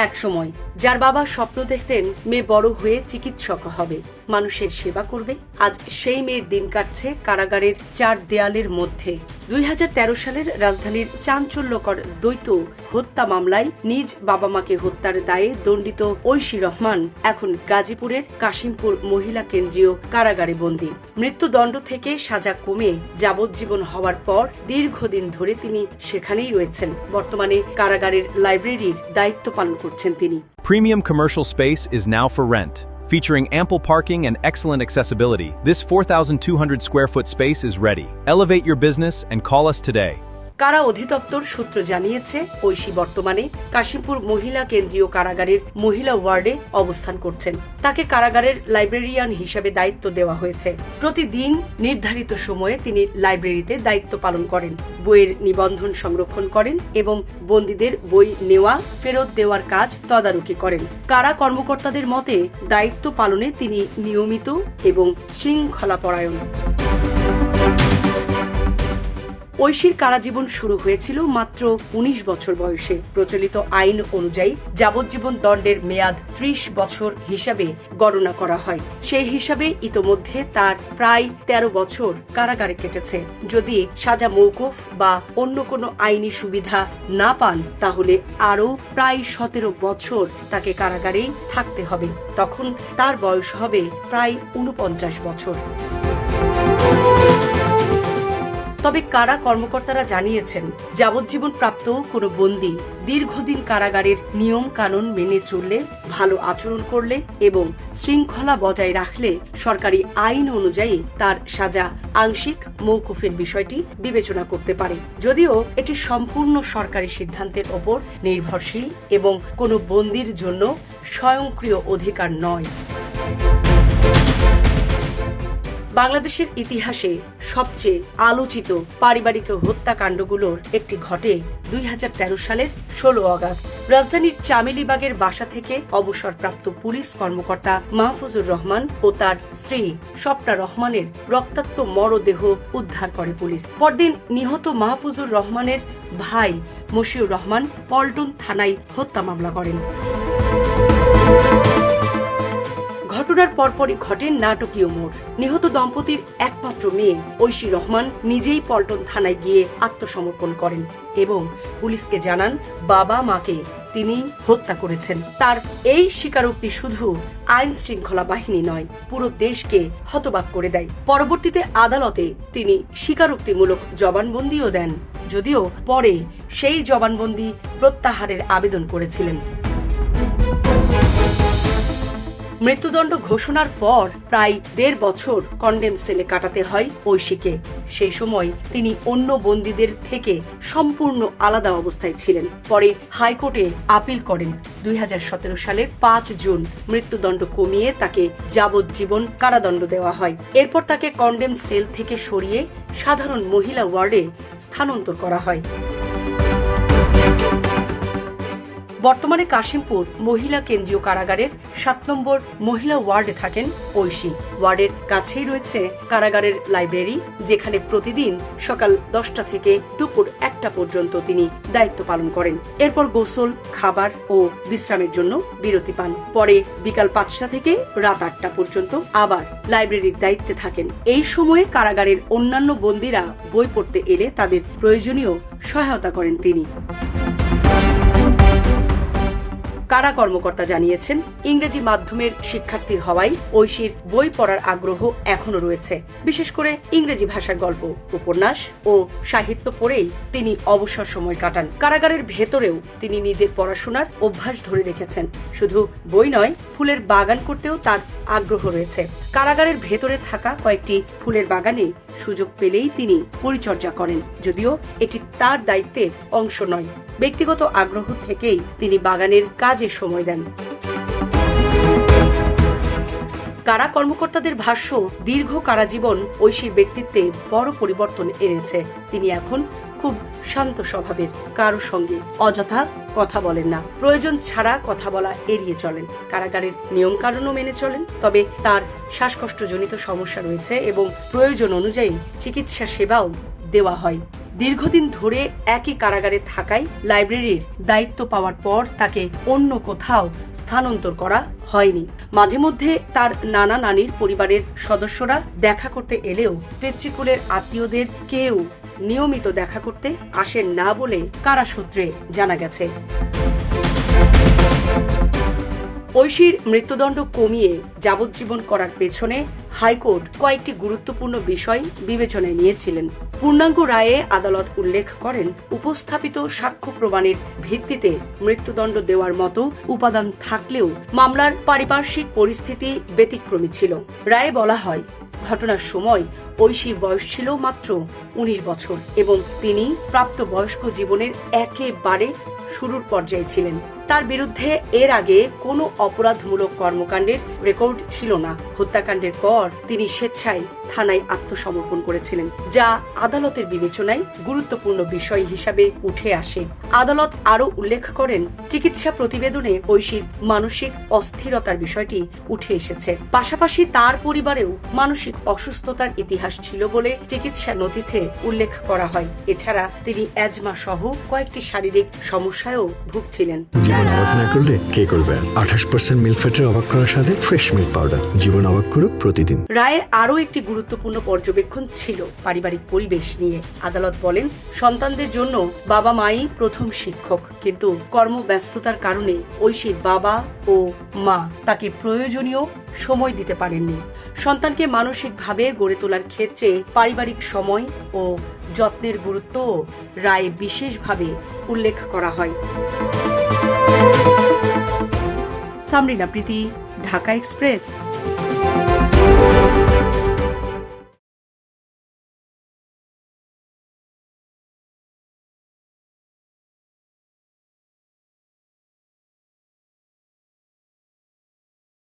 এক সময় যার বাবা স্বপ্ন দেখতেন মেয়ে বড় হয়ে চিকিৎসক হবে, মানুষের সেবা করবে, আজ সেই মেয়ের দিন কাটছে কারাগারের চার দেয়ালের মধ্যে। 2013 সালের রাজধানীর চাঞ্চল্যকর দ্বৈত হত্যা মামলায় নিজ বাবা মাকে হত্যার দায়ে দণ্ডিত ঐশী রহমান এখন গাজীপুরের কাশিমপুর মহিলা কেন্দ্রীয় কারাগারে বন্দী। মৃত্যুদণ্ড থেকে সাজা কমে যাবজ্জীবন হওয়ার পর দীর্ঘদিন ধরে তিনি সেখানেই রয়েছেন। বর্তমানে কারাগারের লাইব্রেরির দায়িত্ব পালন করছেন তিনি। Premium commercial space is now for rent. Featuring ample parking and excellent accessibility, this 4,200 square foot space is ready. Elevate your business and call us today. কারা অধিদপ্তর সূত্র জানিয়েছে, ঐশী বর্তমানে কাশিমপুর মহিলা কেন্দ্রীয় কারাগারের মহিলা ওয়ার্ডে অবস্থান করছেন। তাকে কারাগারের লাইব্রেরিয়ান হিসেবে দায়িত্ব দেওয়া হয়েছে। প্রতিদিন নির্ধারিত সময়ে তিনি লাইব্রেরিতে দায়িত্ব পালন করেন, বইয়ের নিবন্ধন সংরক্ষণ করেন এবং বন্দীদের বই নেওয়া ফেরত দেওয়ার কাজ তদারকি করেন। কারা কর্মকর্তাদের মতে দায়িত্ব পালনে তিনি নিয়মিত এবং শৃঙ্খলাপরায়ণ। ঐশীর কারাজীবন শুরু হয়েছিল মাত্র 19 বছর বয়সে। প্রচলিত আইন অনুযায়ী যাবজ্জীবন দণ্ডের মেয়াদ 30 বছর হিসাবে গণনা করা হয়। সেই হিসাবে ইতোমধ্যে তার প্রায় 13 বছর কারাগারে কেটেছে। যদি সাজা মওকুফ বা অন্য কোনো আইনি সুবিধা না পান, তাহলে আরও প্রায় 17 বছর তাকে কারাগারেই থাকতে হবে। তখন তার বয়স হবে প্রায় 49 বছর। তবে কারা কর্মকর্তারা জানিয়েছেন, যাবজ্জীবন প্রাপ্ত কোনো বন্দী দীর্ঘদিন কারাগারের নিয়ম কানুন মেনে চললে, ভালো আচরণ করলে এবং শৃঙ্খলা বজায় রাখলে সরকারি আইন অনুযায়ী তার সাজা আংশিক মওকুফের বিষয়টি বিবেচনা করতে পারে। যদিও এটি সম্পূর্ণ সরকারি সিদ্ধান্তের ওপর নির্ভরশীল এবং কোনো বন্দীর জন্য স্বয়ংক্রিয় অধিকার নয়। বাংলাদেশের ইতিহাসে সবচেয়ে আলোচিত পারিবারিক হত্যাকাণ্ডগুলোর একটি ঘটে 2013 সালের 16 আগস্ট। রাজধানীর চামেলিবাগের বাসা থেকে অবসরপ্রাপ্ত পুলিশ কর্মকর্তা মাহফুজুর রহমান ও তার স্ত্রী স্বপ্না রহমানের রক্তাক্ত মরদেহ উদ্ধার করে পুলিশ। পরদিন নিহত মাহফুজুর রহমানের ভাই মশিউর রহমান পল্টন থানায় হত্যা মামলা করেন। ঘটনার পরপরই ঘটে নাটকীয় মোড়। নিহত দম্পতির একমাত্র মেয়ে ঐশী রহমান নিজেই পল্টন থানায় গিয়ে আত্মসমর্পণ করেন এবং পুলিশকে জানান বাবা মাকে তিনি হত্যা করেছেন। তার এই স্বীকারোক্তি শুধু আইন শৃঙ্খলা বাহিনী নয়, পুরো দেশকে হতবাক করে দেয়। পরবর্তীতে আদালতে তিনি স্বীকারোক্তিমূলক জবানবন্দিও দেন, যদিও পরে সেই জবানবন্দি প্রত্যাহারের আবেদন করেছিলেন। মৃত্যুদণ্ড ঘোষণার পর প্রায় 1.5 বছর কন্ডেম সেলে কাটাতে হয় ঐশীকে। সেই সময় তিনি অন্য বন্দীদের থেকে সম্পূর্ণ আলাদা অবস্থায় ছিলেন। পরে হাইকোর্টে আপিল করেন। 2017 সালের 5 জুন মৃত্যুদণ্ড কমিয়ে তাকে যাবজ্জীবন কারাদণ্ড দেওয়া হয়। এরপর তাকে কন্ডেম সেল থেকে সরিয়ে সাধারণ মহিলা ওয়ার্ডে স্থানান্তর করা হয়। বর্তমানে কাশিমপুর মহিলা কেন্দ্রীয় কারাগারের 7 নম্বর মহিলা ওয়ার্ডে থাকেন ঐশী। ওয়ার্ডের কাছেই রয়েছে কারাগারের লাইব্রেরি, যেখানে প্রতিদিন সকাল 10টা থেকে দুপুর 1টা পর্যন্ত তিনি দায়িত্ব পালন করেন। এরপর গোসল, খাবার ও বিশ্রামের জন্য বিরতি পান। পরে বিকাল 5টা থেকে রাত 8টা পর্যন্ত আবার লাইব্রেরির দায়িত্বে থাকেন। এই সময়ে কারাগারের অন্যান্য বন্দীরা বই পড়তে এলে তাদের প্রয়োজনীয় সহায়তা করেন তিনি। কারা কর্মকর্তা জানিয়েছেন, ইংরেজি মাধ্যমের শিক্ষার্থী হওয়ায় ঐশীর বই পড়ার আগ্রহ এখনো রয়েছে। বিশেষ করে ইংরেজি ভাষার গল্প, উপন্যাস ও সাহিত্য পড়েই তিনি অবসর সময় কাটান। কারাগারের ভেতরেও তিনি নিজের পড়াশোনার অভ্যাস ধরে রেখেছেন। শুধু বই নয়, ফুলের বাগান করতেও তার আগ্রহ রয়েছে। কারাগারের ভেতরে থাকা কয়েকটি ফুলের বাগানে সুযোগ পেলেই তিনি পরিচর্যা করেন, যদিও এটি তার দায়িত্বের অংশ নয়। ব্যক্তিগত আগ্রহ থেকেই তিনি বাগানের কাজে সময় দেন। কারা কর্মকর্তাদের ভাষ্য, দীর্ঘ কারাজীবন ঐশীর ব্যক্তিত্বে বড় পরিবর্তন এনেছে। তিনি এখন খুব শান্ত স্বভাবের, কারো সঙ্গে অযথা কথা বলেন না, প্রয়োজন ছাড়া কথা বলা এড়িয়ে চলেন। কারাগারের নিয়ম কানুনও মেনে চলেন, তবে তার শ্বাসকষ্টজনিত সমস্যা রয়েছে এবং প্রয়োজন অনুযায়ী চিকিৎসা সেবাও দেওয়া হয়। দীর্ঘদিন ধরে একই কারাগারে থাকায় লাইব্রেরির দায়িত্ব পাওয়ার পর তাকে অন্য কোথাও স্থানান্তর করা হয়নি। মাঝে মধ্যে তার নানা নানির পরিবারের সদস্যরা দেখা করতে এলেও পিতৃকুলের আত্মীয়দের কেউ নিয়মিত দেখা করতে আসেন না বলে কারা সূত্রে জানা গেছে। ঐশীর মৃত্যুদণ্ড কমিয়ে যাবজ্জীবন করার পেছনে হাইকোর্ট কয়েকটি গুরুত্বপূর্ণ বিষয় বিবেচনায় নিয়েছিলেন। পূর্ণাঙ্গ রায়ে আদালত উল্লেখ করেন, উপস্থাপিত সাক্ষ্য প্রমাণের ভিত্তিতে মৃত্যুদণ্ড দেওয়ার মতো উপাদান থাকলেও মামলার পারিপার্শ্বিক পরিস্থিতি ব্যতিক্রমী ছিল। রায়ে বলা হয়, ঘটনার সময় ঐশীর বয়স ছিল মাত্র 19 বছর এবং তিনি প্রাপ্তবয়স্ক জীবনের একেবারে শুরুর পর্যায়ে ছিলেন। তার বিরুদ্ধে এর আগে কোনো অপরাধমূলক কর্মকাণ্ডের রেকর্ড ছিল না। হত্যাকাণ্ডের পর তিনি স্বেচ্ছায় থানায় আত্মসমর্পণ করেছিলেন, যা আদালতের বিবেচনায় গুরুত্বপূর্ণ বিষয় হিসাবে উঠে আসে। আদালত আরও উল্লেখ করেন, চিকিৎসা প্রতিবেদনে ঐশীর মানসিক অস্থিরতার বিষয়টি উঠে এসেছে। পাশাপাশি তার পরিবারেও মানসিক অসুস্থতার ইতিহাস ছিল বলে চিকিৎসা নথিতে উল্লেখ করা হয়। এছাড়া তিনি অ্যাজমা সহ কয়েকটি শারীরিক সমস্যায়ও ভুগছিলেন। জীবন অবাক না করলে কে করবে? 28% মিল্ক ফ্যাটের অবাক করার সাথে ফ্রেশ মিল্ক পাউডার। জীবন অবাক করুক প্রতিদিন। রায়ে আরও একটি গুরুত্বপূর্ণ পর্যবেক্ষণ ছিল পারিবারিক পরিবেশ নিয়ে। আদালত বলেন, সন্তানদের জন্য বাবা মাই প্রথম শিক্ষক, কিন্তু কর্মব্যস্ততার কারণে ঐশীর বাবা ও মা তাকে প্রয়োজনীয় সময় দিতে পারেননি। সন্তানকে মানসিকভাবে গড়ে তোলার ক্ষেত্রে পারিবারিক সময় ও যত্নের গুরুত্ব রায়ে বিশেষভাবে উল্লেখ করা হয়। সামরিনা প্রীতি, ঢাকা এক্সপ্রেস।